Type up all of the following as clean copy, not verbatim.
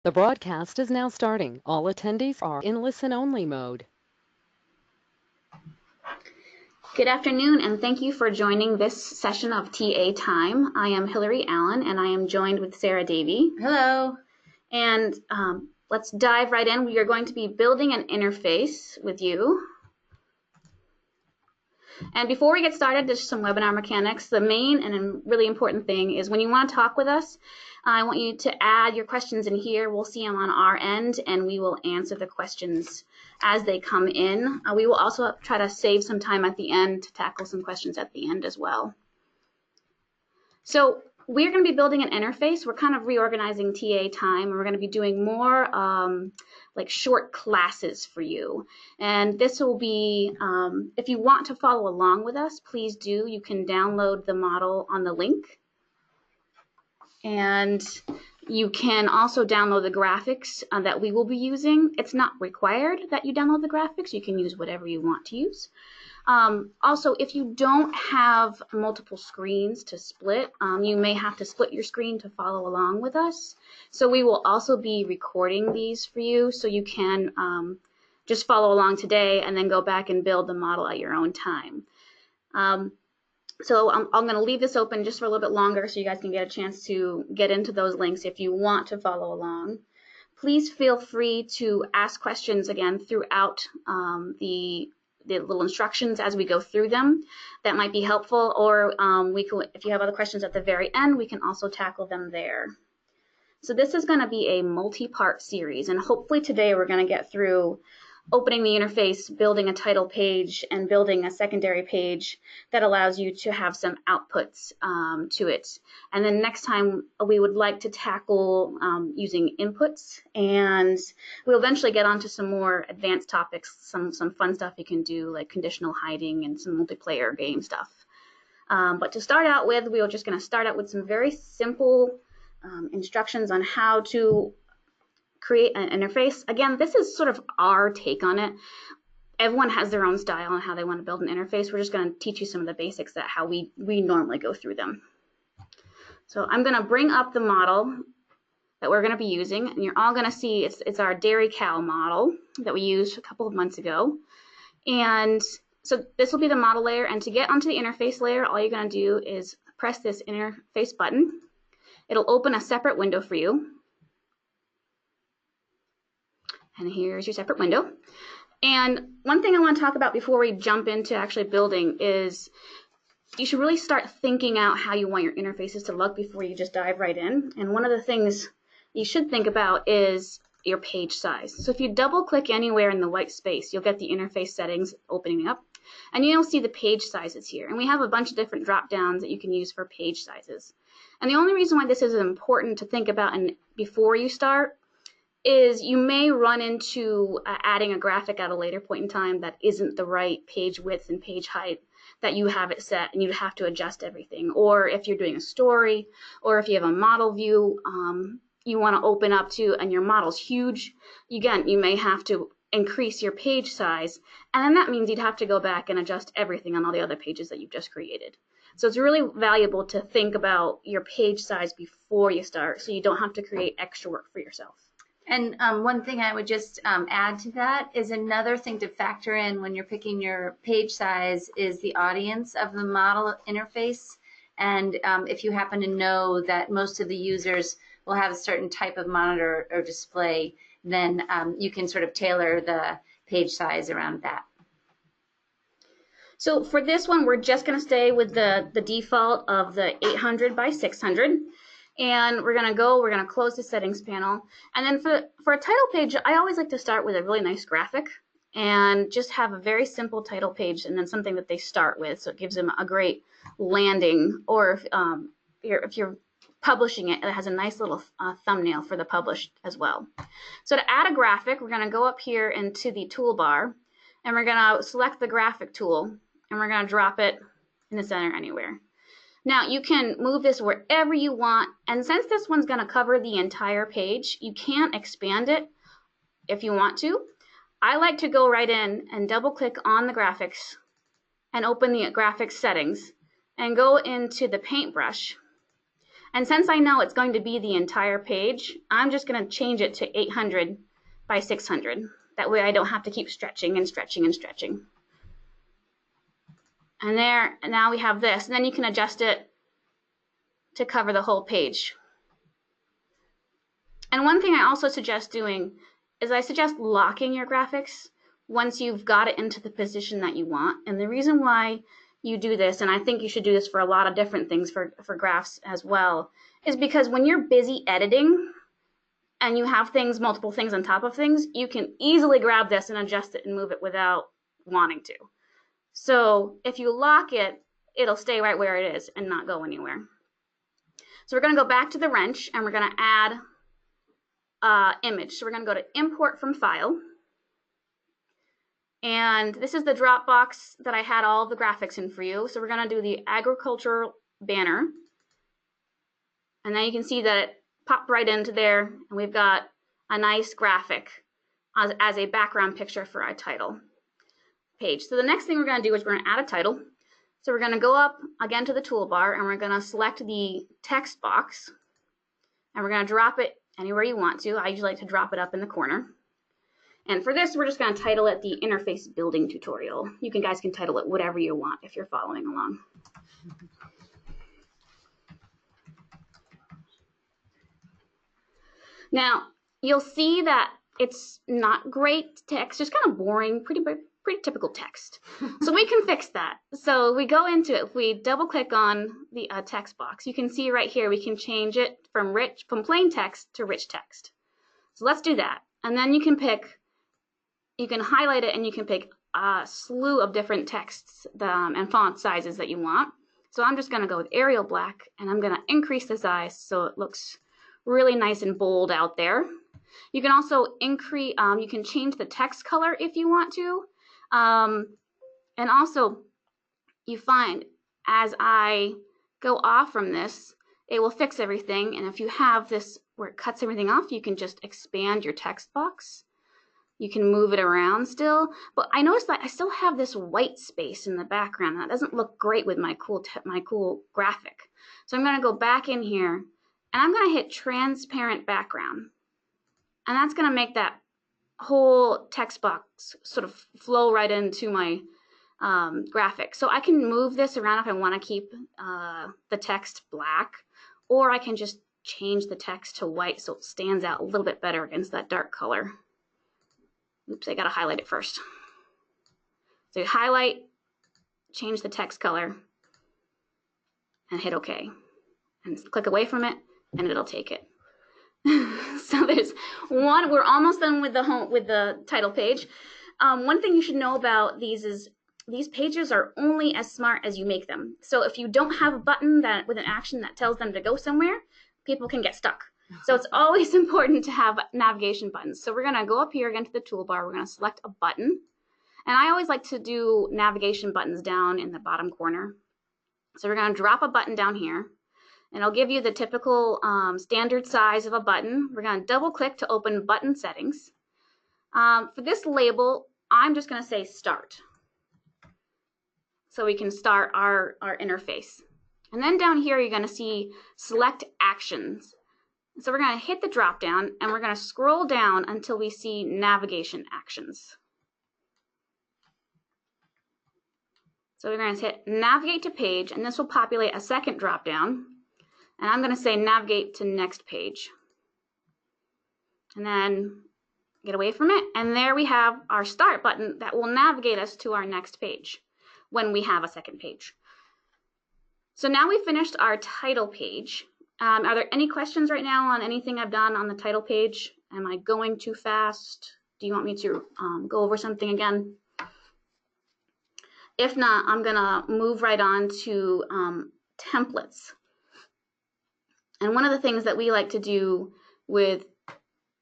The broadcast is now starting. All attendees are in listen-only mode. Good afternoon, and thank you for joining this session of TA Time. I am Hillary Allen, and I am joined with Sarah Davey. Hello. And let's dive right in. We are going to be building an interface with you. And before we get started, just some webinar mechanics. The main and really important thing is when you want to talk with us, I want you to add your questions in here. We'll see them on our end, and we will answer the questions as they come in. We will also try to save some time at the end to tackle some questions at the end as well. So we're going to be building an interface. We're kind of reorganizing TA time, and we're going to be doing more like short classes for you. And this will be, if you want to follow along with us, please do. You can download the model on the link. And you can also download the graphics that we will be using. It's not required that you download the graphics. You can use whatever you want to use. Also, if you don't have multiple screens to split, you may have to split your screen to follow along with us. So we will also be recording these for you so you can just follow along today and then go back and build the model at your own time. So I'm going to leave this open just for a little bit longer so you guys can get a chance to get into those links if you want to follow along. Please feel free to ask questions again throughout the little instructions as we go through them. That might be helpful, or if you have other questions at the very end, we can also tackle them there. So this is going to be a multi-part series, and hopefully today we're going to get through opening the interface, building a title page, and building a secondary page that allows you to have some outputs to it. And then next time we would like to tackle using inputs, and we'll eventually get onto some more advanced topics, some fun stuff you can do like conditional hiding and some multiplayer game stuff. But to start out with, we are just going to start out with some very simple instructions on how to create an interface. Again, this is sort of our take on it. Everyone has their own style and how they want to build an interface. We're just going to teach you some of the basics that how we normally go through them. So I'm going to bring up the model that we're going to be using, and you're all going to see it's our dairy cow model that we used a couple of months ago. And so this will be the model layer, and to get onto the interface layer, all you're going to do is press this interface button. It'll open a separate window for you. And here's your separate window. And one thing I want to talk about before we jump into actually building is you should really start thinking out how you want your interfaces to look before you just dive right in. And one of the things you should think about is your page size. So if you double click anywhere in the white space, you'll get the interface settings opening up, and you'll see the page sizes here. And we have a bunch of different drop downs that you can use for page sizes. And the only reason why this is important to think about and before you start is you may run into adding a graphic at a later point in time that isn't the right page width and page height that you have it set, and you'd have to adjust everything. Or if you're doing a story, or if you have a model view you want to open up to and your model's huge, again, you may have to increase your page size, and then that means you'd have to go back and adjust everything on all the other pages that you've just created. So it's really valuable to think about your page size before you start so you don't have to create extra work for yourself. And one thing I would just add to that is another thing to factor in when you're picking your page size is the audience of the model interface. And if you happen to know that most of the users will have a certain type of monitor or display, then you can sort of tailor the page size around that. So for this one, we're just going to stay with the default of the 800 by 600. And we're going to close the settings panel. And then for a title page, I always like to start with a really nice graphic and just have a very simple title page and then something that they start with. So it gives them a great landing, or if you're publishing it, it has a nice little thumbnail for the published as well. So to add a graphic, we're going to go up here into the toolbar, and we're going to select the graphic tool, and we're going to drop it in the center anywhere. Now you can move this wherever you want, and since this one's going to cover the entire page, you can't expand it if you want to. I like to go right in and double click on the graphics and open the graphics settings and go into the paintbrush And since I know it's going to be the entire page, I'm just going to change it to 800 by 600. That way I don't have to keep stretching and stretching and stretching. And there, and now we have this. And then you can adjust it to cover the whole page. And one thing I also suggest doing is I suggest locking your graphics once you've got it into the position that you want. And the reason why you do this, and I think you should do this for a lot of different things for graphs as well, is because when you're busy editing and you have things, multiple things on top of things, you can easily grab this and adjust it and move it without wanting to. So if you lock it, it'll stay right where it is and not go anywhere. So we're going to go back to the wrench and we're going to add image. So we're going to go to import from file. And this is the drop box that I had all the graphics in for you. So we're going to do the agricultural banner. And then you can see that it popped right into there. And we've got a nice graphic as a background picture for our title page. So the next thing we're going to do is we're going to add a title. So we're going to go up again to the toolbar and we're going to select the text box. And we're going to drop it anywhere you want to. I usually like to drop it up in the corner. And for this, we're just going to title it the Interface Building Tutorial. You guys can title it whatever you want if you're following along. Now, you'll see that it's not great text, just kind of boring, pretty typical text. So we can fix that. So we go into it. If we double click on the text box, you can see right here we can change it from plain text to rich text. So let's do that. And then you can highlight it and you can pick a slew of different texts and font sizes that you want. So I'm just going to go with Arial Black and I'm going to increase the size so it looks really nice and bold out there. You can also you can change the text color if you want to. And also you find as I go off from this, it will fix everything. And if you have this where it cuts everything off, you can just expand your text box. You can move it around still, but I noticed that I still have this white space in the background. That doesn't look great with my cool graphic. So I'm going to go back in here and I'm going to hit transparent background. And that's going to make that whole text box sort of flow right into my graphic. So I can move this around if I want to keep the text black, or I can just change the text to white so it stands out a little bit better against that dark color. Oops, I got to highlight it first. So you highlight, change the text color, and hit OK. And click away from it, and it'll take it. So there's one. We're almost done with the title page. One thing you should know about these is these pages are only as smart as you make them. So if you don't have a button with an action that tells them to go somewhere, people can get stuck. So it's always important to have navigation buttons. So we're going to go up here again to the toolbar. We're going to select a button. And I always like to do navigation buttons down in the bottom corner. So we're going to drop a button down here. And it'll give you the typical standard size of a button. We're going to double click to open button settings. For this label, I'm just going to say start. So we can start our interface. And then down here, you're going to see select actions. So we're going to hit the drop down and we're going to scroll down until we see navigation actions. So we're going to hit navigate to page and this will populate a second drop down. And I'm going to say navigate to next page. And then get away from it. And there we have our start button that will navigate us to our next page when we have a second page. So now we've finished our title page. Are there any questions right now on anything I've done on the title page? Am I going too fast? Do you want me to go over something again? If not, I'm going to move right on to templates. And one of the things that we like to do with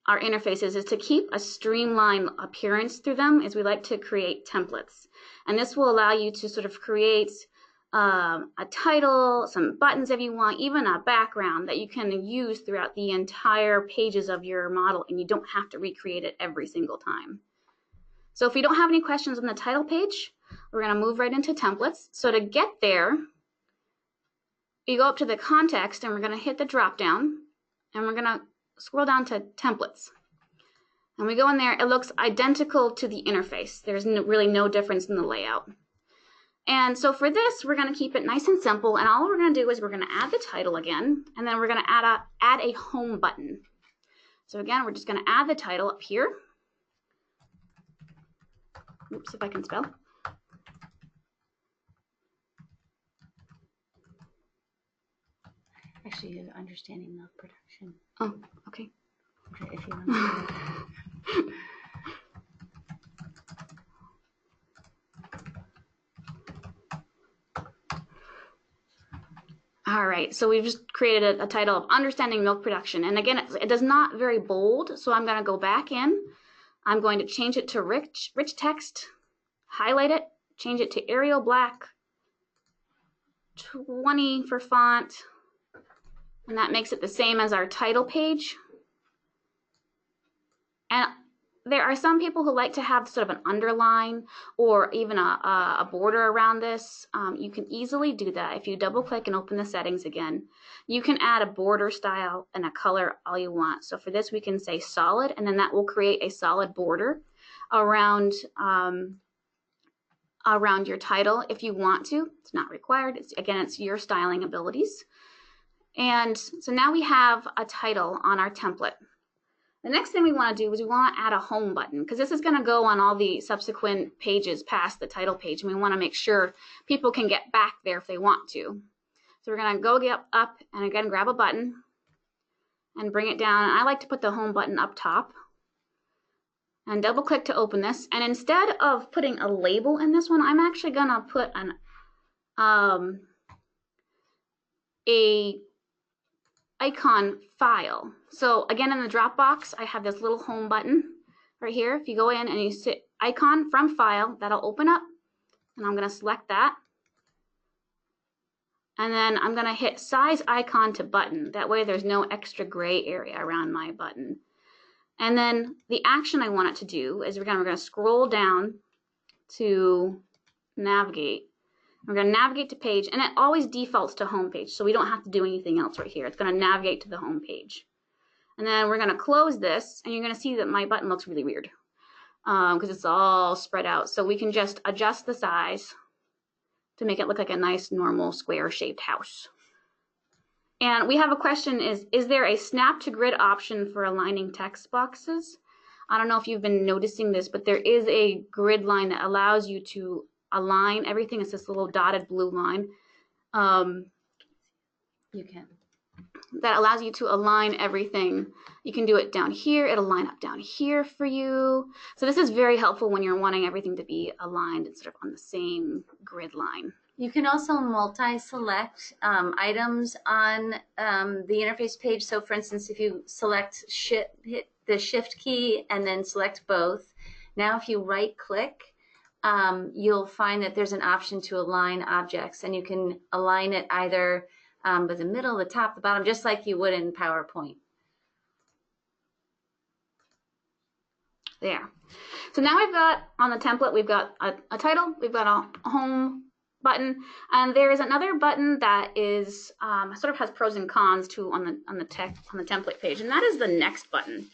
our interfaces is to keep a streamlined appearance through them, is we like to create templates. And this will allow you to sort of create a title, some buttons if you want, even a background that you can use throughout the entire pages of your model, and you don't have to recreate it every single time. So if we don't have any questions on the title page, we're going to move right into templates. So to get there, you go up to the context and we're going to hit the drop down and we're going to scroll down to templates. And we go in there, it looks identical to the interface. There's really no difference in the layout. And so for this, we're going to keep it nice and simple. And all we're going to do is we're going to add the title again, and then we're going to add a home button. So again, we're just going to add the title up here. Oops, if I can spell. Actually, you're understanding milk production. Oh, okay. If you want to. All right, so we've just created a title of Understanding Milk Production. And again, it does not very bold, so I'm going to go back in. I'm going to change it to rich text, highlight it, change it to Arial Black, 20 for font, and that makes it the same as our title page. And there are some people who like to have sort of an underline or even a border around this. You can easily do that. If you double click and open the settings again, you can add a border style and a color all you want. So for this, we can say solid, and then that will create a solid border around around your title if you want to. It's not required. It's your styling abilities. And so now we have a title on our template. The next thing we want to do is we want to add a home button, because this is going to go on all the subsequent pages past the title page, and we want to make sure people can get back there if they want to. So we're going to go get up and again grab a button and bring it down. And I like to put the home button up top and double click to open this. And instead of putting a label in this one, I'm actually going to put an a icon file. So again, in the drop box, I have this little home button right here. If you go in and you sit icon from file, that'll open up, and I'm going to select that. And then I'm going to hit size icon to button. That way there's no extra gray area around my button. And then the action I want it to do is we're going to scroll down to navigate. We're going to navigate to page, and it always defaults to home page, so we don't have to do anything else right here. It's going to navigate to the home page. And then we're going to close this, and you're going to see that my button looks really weird because it's all spread out. So we can just adjust the size to make it look like a nice, normal, square-shaped house. And we have a question, is there a snap to grid option for aligning text boxes? I don't know if you've been noticing this, but there is a grid line that allows you to align everything. It's this little dotted blue line. You can. That allows you to align everything. You can do it down here. It'll line up down here for you. So this is very helpful when you're wanting everything to be aligned and sort of on the same grid line. You can also multi-select items on the interface page. So for instance, if you hit the shift key and then select both, now if you right click, you'll find that there's an option to align objects, and you can align it either with the middle, the top, the bottom, just like you would in PowerPoint. There. So now we've got on the template, we've got a title, we've got a home button, and there is another button that is sort of has pros and cons too on the template page, and that is the next button.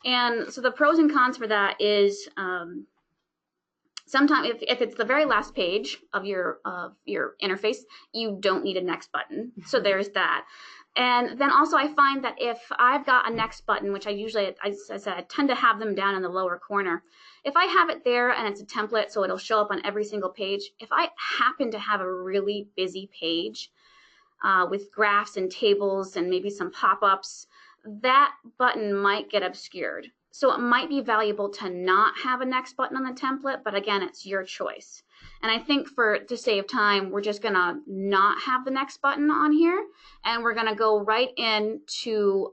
And so the pros and cons for that is sometimes if it's the very last page of your interface, you don't need a next button. So there's that. And then also I find that if I've got a next button, which I tend to have them down in the lower corner. If I have it there and it's a template, so it'll show up on every single page, if I happen to have a really busy page with graphs and tables and maybe some pop-ups, that button might get obscured. So it might be valuable to not have a next button on the template, but again, it's your choice. And I think to save time, we're just gonna not have the next button on here, and we're gonna go right into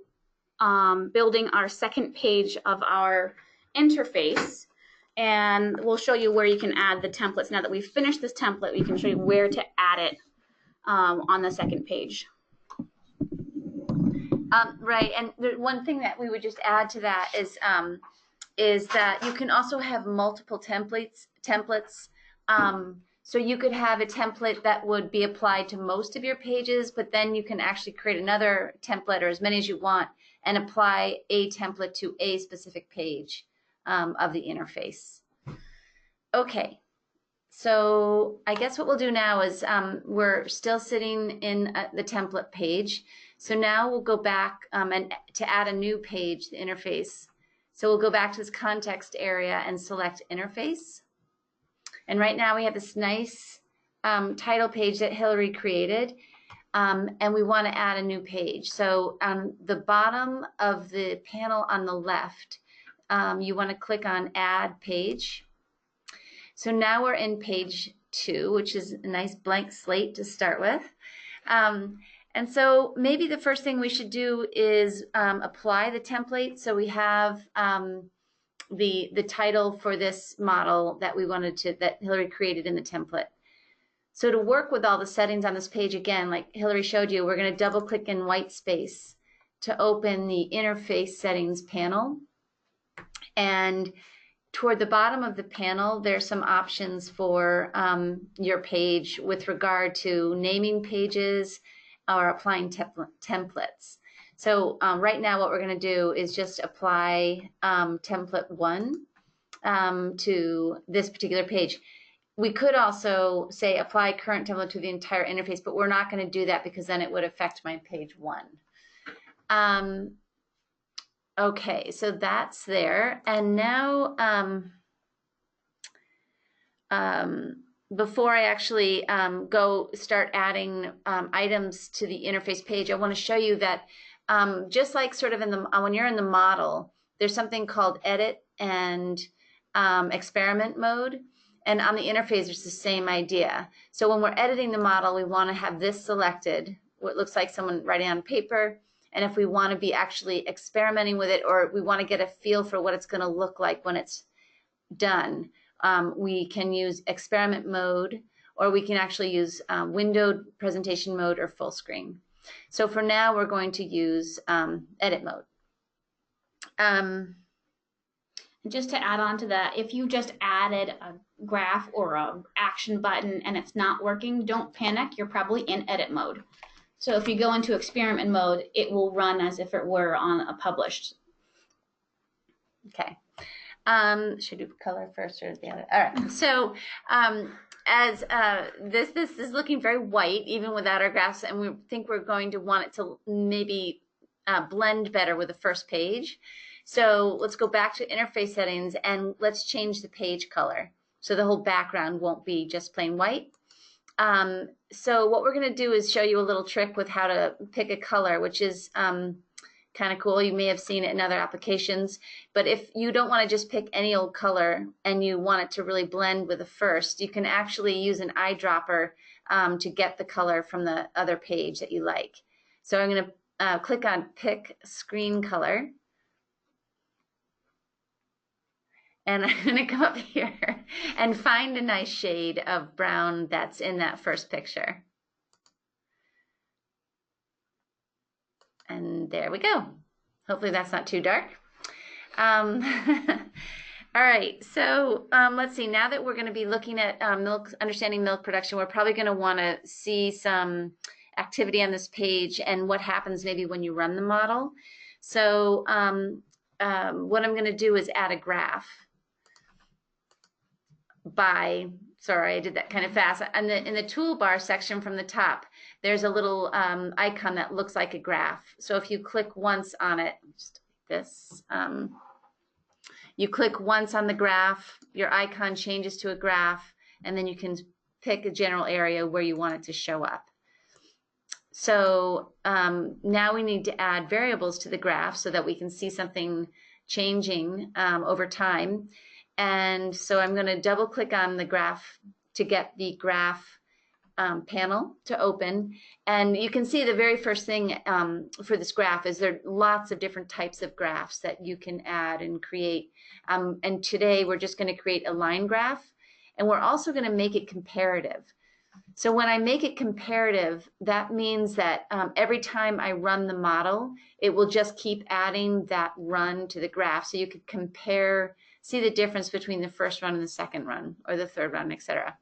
building our second page of our interface, and we'll show you where you can add the templates. Now that we've finished this template, we can show you where to add it on the second page. Right, and one thing that we would just add to that is that you can also have multiple templates So you could have a template that would be applied to most of your pages, but then you can actually create another template, or as many as you want, and apply a template to a specific page of the interface. Okay, so I guess what we'll do now is we're still sitting in the template page. So now we'll go back and to add a new page, the interface. So we'll go back to this context area and select interface. And right now we have this nice title page that Hillary created, and we want to add a new page. So on the bottom of the panel on the left, you want to click on Add Page. So now we're in page 2, which is a nice blank slate to start with. And so maybe the first thing we should do is apply the template. So we have the title for this model that we wanted to, that Hillary created in the template. So to work with all the settings on this page, again, like Hillary showed you, we're going to double click in white space to open the interface settings panel. And toward the bottom of the panel, there's some options for your page with regard to naming pages or applying templates. So right now what we're going to do is just apply template 1 to this particular page. We could also say apply current template to the entire interface, but we're not going to do that because then it would affect my page 1. Okay, so that's there. And now before I actually go start adding items to the interface page, I want to show you that just like sort of in the when you're in the model, there's something called edit and experiment mode. And on the interface, there's the same idea. So when we're editing the model, we want to have this selected, what looks like someone writing on paper. And if we want to be actually experimenting with it, or we want to get a feel for what it's going to look like when it's done, we can use experiment mode, or we can actually use windowed presentation mode or full screen. So for now, we're going to use edit mode. Just to add on to that, if you just added a graph or a action button and it's not working, don't panic. You're probably in edit mode. So if you go into experiment mode, it will run as if it were on a published. Okay. Should we do color first or the other? All right. So as this is looking very white, even without our graphs, and we think we're going to want it to maybe blend better with the first page. So let's go back to interface settings and let's change the page color. So the whole background won't be just plain white. So what we're going to do is show you a little trick with how to pick a color, which is kind of cool. You may have seen it in other applications, but if you don't want to just pick any old color and you want it to really blend with the first, you can actually use an eyedropper to get the color from the other page that you like. So I'm going to click on Pick Screen Color. And I'm going to come up here and find a nice shade of brown that's in that first picture. And there we go. Hopefully that's not too dark. All right, so let's see. Now that we're going to be looking at understanding milk production, we're probably going to want to see some activity on this page and what happens maybe when you run the model. So what I'm going to do is add a graph. Sorry, I did that kind of fast. In the toolbar section from the top, there's a little icon that looks like a graph. So if you click once on it, just like this, you click once on the graph, your icon changes to a graph, and then you can pick a general area where you want it to show up. So now we need to add variables to the graph so that we can see something changing over time. And so I'm going to double click on the graph to get the graph panel to open. And you can see the very first thing for this graph is there are lots of different types of graphs that you can add and create. And today we're just going to create a line graph. And we're also going to make it comparative. So when I make it comparative, that means that every time I run the model, it will just keep adding that run to the graph. So you could compare, see the difference between the first run and the second run, or the third run, etc.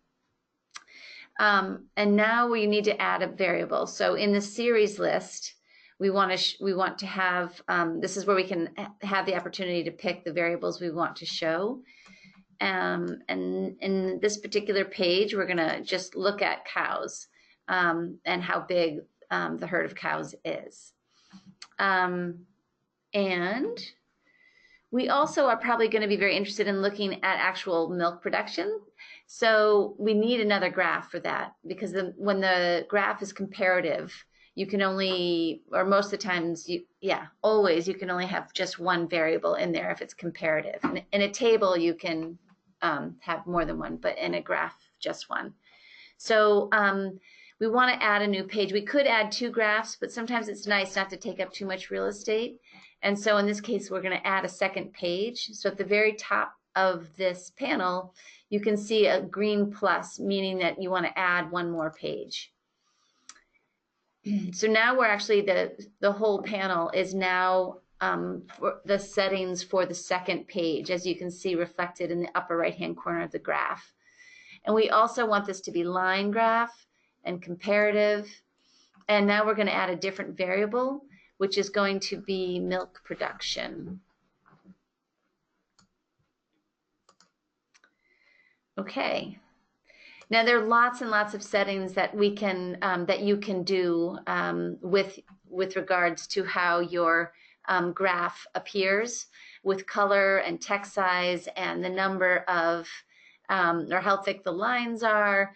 And now we need to add a variable. So in the series list, we want to have, this is where we can have the opportunity to pick the variables we want to show. And in this particular page, we're going to just look at cows and how big the herd of cows is. And we also are probably going to be very interested in looking at actual milk production. So we need another graph for that, because when the graph is comparative, you can only, or most of the times, always you can only have just one variable in there if it's comparative. And in a table, you can have more than one, but in a graph, just one. So we want to add a new page. We could add 2 graphs, but sometimes it's nice not to take up too much real estate. And so in this case, we're going to add a second page. So at the very top of this panel, you can see a green plus, meaning that you want to add one more page. So now we're actually, the whole panel is now for the settings for the second page, as you can see reflected in the upper right-hand corner of the graph. And we also want this to be line graph and comparative. And now we're going to add a different variable, which is going to be milk production. Okay. Now there are lots and lots of settings that we can that you can do with regards to how your graph appears, with color and text size and the number of or how thick the lines are.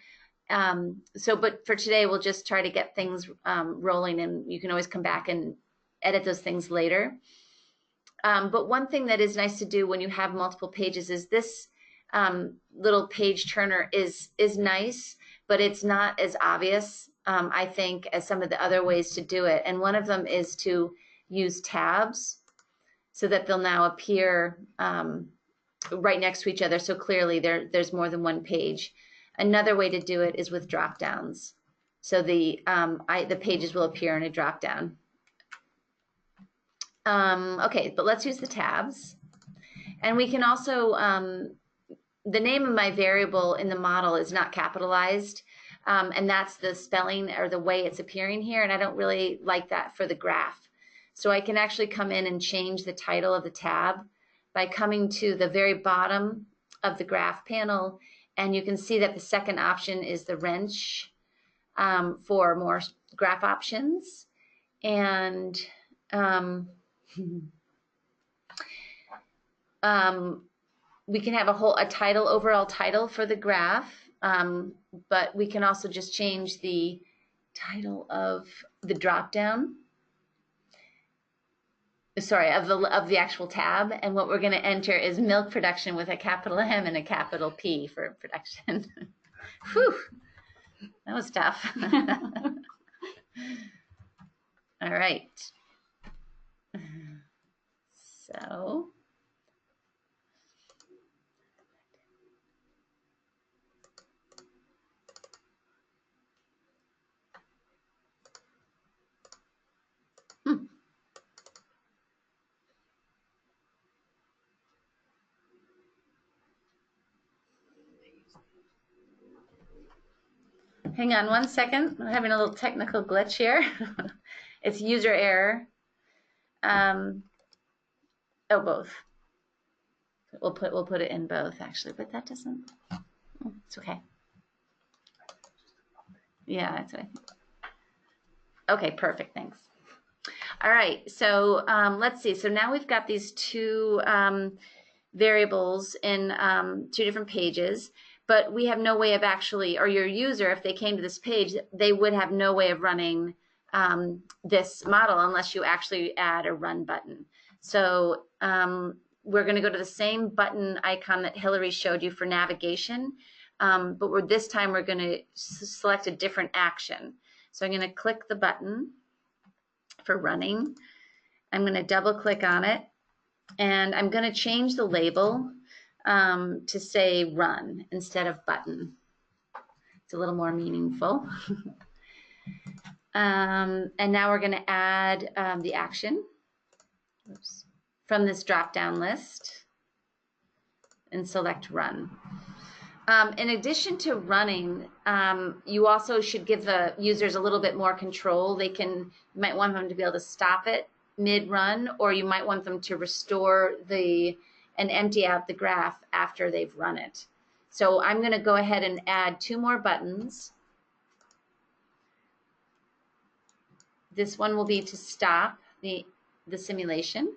But for today, we'll just try to get things rolling, and you can always come back and edit those things later. But one thing that is nice to do when you have multiple pages is this little page turner is nice, but it's not as obvious, I think, as some of the other ways to do it. And one of them is to use tabs so that they'll now appear right next to each other. So clearly there's more than one page. Another way to do it is with drop downs. So the pages will appear in a drop down. Okay, but let's use the tabs. And we can also, the name of my variable in the model is not capitalized. And that's the spelling or the way it's appearing here. And I don't really like that for the graph. So I can actually come in and change the title of the tab by coming to the very bottom of the graph panel. And you can see that the second option is the wrench for more graph options. And we can have a title, overall title for the graph, but we can also just change the title of the drop down. Sorry, of the actual tab, and what we're going to enter is milk production with a capital M and a capital P for production. Whew, that was tough. All right. So. Hang on one second. I'm having a little technical glitch here. It's user error. Oh, both. We'll put it in both actually, but that doesn't. Oh, it's okay. Yeah, that's what I think. Okay, perfect. Thanks. All right. So let's see. So now we've got these 2 variables in 2 different pages. But we have no way of actually, or your user, if they came to this page, they would have no way of running this model unless you actually add a run button. So we're going to go to the same button icon that Hillary showed you for navigation, but this time we're going to select a different action. So I'm going to click the button for running. I'm going to double click on it, and I'm going to change the label to say run instead of button. It's a little more meaningful. And now we're going to add the action from this drop-down list and select run. In addition to running, you also should give the users a little bit more control. You might want them to be able to stop it mid-run, or you might want them to restore and empty out the graph after they've run it. So I'm going to go ahead and add 2 more buttons. This one will be to stop the simulation.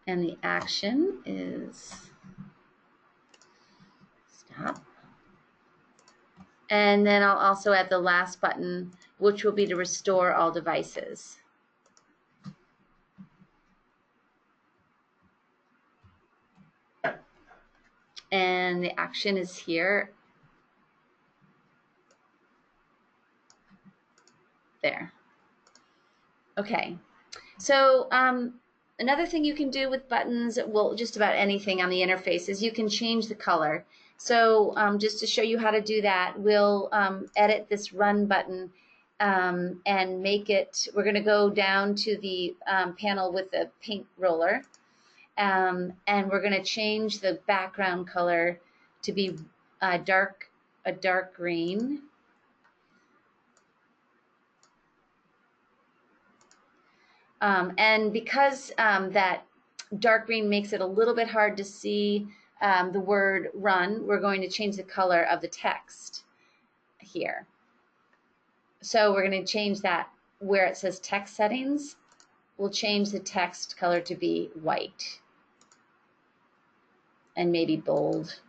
And the action is stop. And then I'll also add the last button, which will be to restore all devices. And the action is here. There. Okay. So another thing you can do with buttons, well, just about anything on the interface, is you can change the color. So just to show you how to do that, we'll edit this run button and make it, we're going to go down to the panel with the paint roller, and we're going to change the background color to be a dark green. And because that dark green makes it a little bit hard to see the word run, we're going to change the color of the text here. So we're going to change that where it says text settings. We'll change the text color to be white and maybe bold.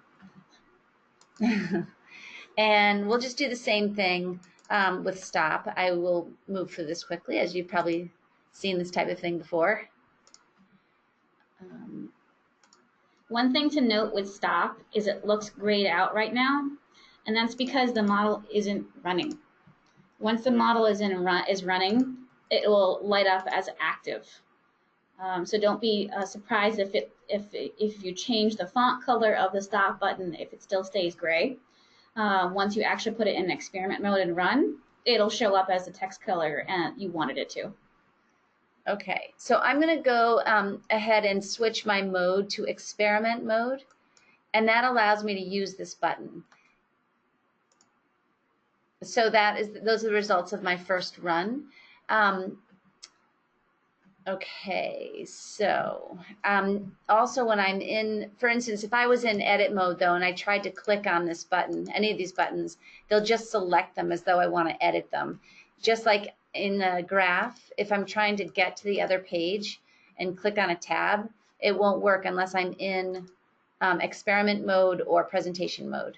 And we'll just do the same thing with stop. I will move through this quickly, as you've probably seen this type of thing before. One thing to note with stop is it looks grayed out right now, and that's because the model isn't running. Once the model is running, it will light up as active. So don't be surprised if you change the font color of the stop button, if it still stays gray. Once you actually put it in experiment mode and run, it'll show up as the text color and you wanted it to. Okay, so I'm going to go ahead and switch my mode to experiment mode, and that allows me to use this button. So those are the results of my first run. Okay, so also when I'm in, for instance, if I was in edit mode though, and I tried to click on this button, any of these buttons, they'll just select them as though I want to edit them. Just like in the graph, if I'm trying to get to the other page and click on a tab, it won't work unless I'm in experiment mode or presentation mode.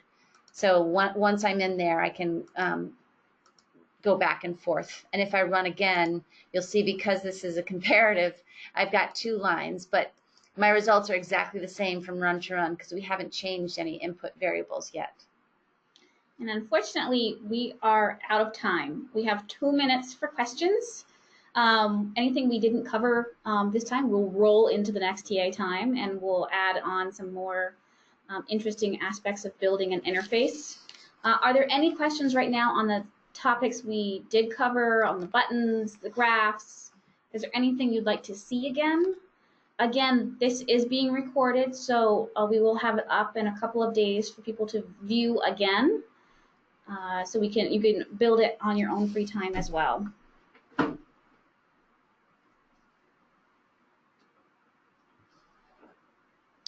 So once I'm in there, I can go back and forth. And if I run again, you'll see, because this is a comparative, I've got 2 lines, but my results are exactly the same from run to run because we haven't changed any input variables yet. And unfortunately, we are out of time. We have 2 minutes for questions. Anything we didn't cover this time, we'll roll into the next TA time, and we'll add on some more interesting aspects of building an interface. Are there any questions right now on the topics we did cover, on the buttons, the graphs? Is there anything you'd like to see again? Again, this is being recorded, so we will have it up in a couple of days for people to view again. So you can build it on your own free time as well.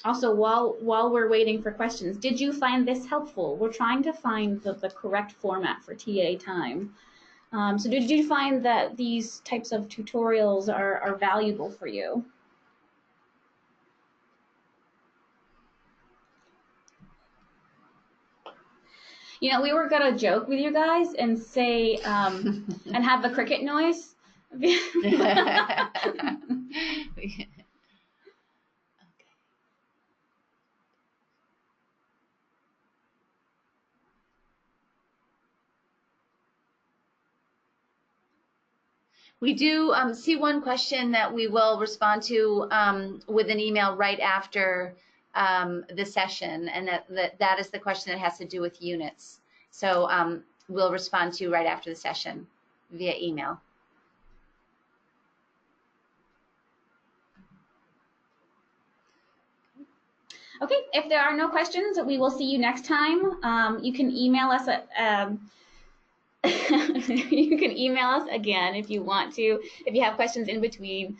Also, while we're waiting for questions, did you find this helpful? We're trying to find the correct format for TA time. So did you find that these types of tutorials are valuable for you? You know, we were gonna joke with you guys and say, and have the cricket noise. We do see one question that we will respond to with an email right after the session, and that is the question that has to do with units. So we'll respond to right after the session via email. Okay, if there are no questions, we will see you next time. You can email us at you can email us again if you want to, if you have questions in between.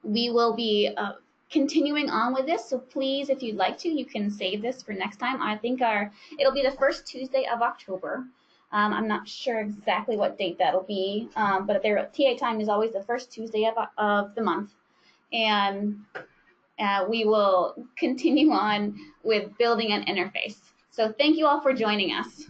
We will be continuing on with this, so please, if you'd like to, you can save this for next time. I think it'll be the first Tuesday of October. I'm not sure exactly what date that'll be, but their TA time is always the first Tuesday of the month. And we will continue on with building an interface. So thank you all for joining us.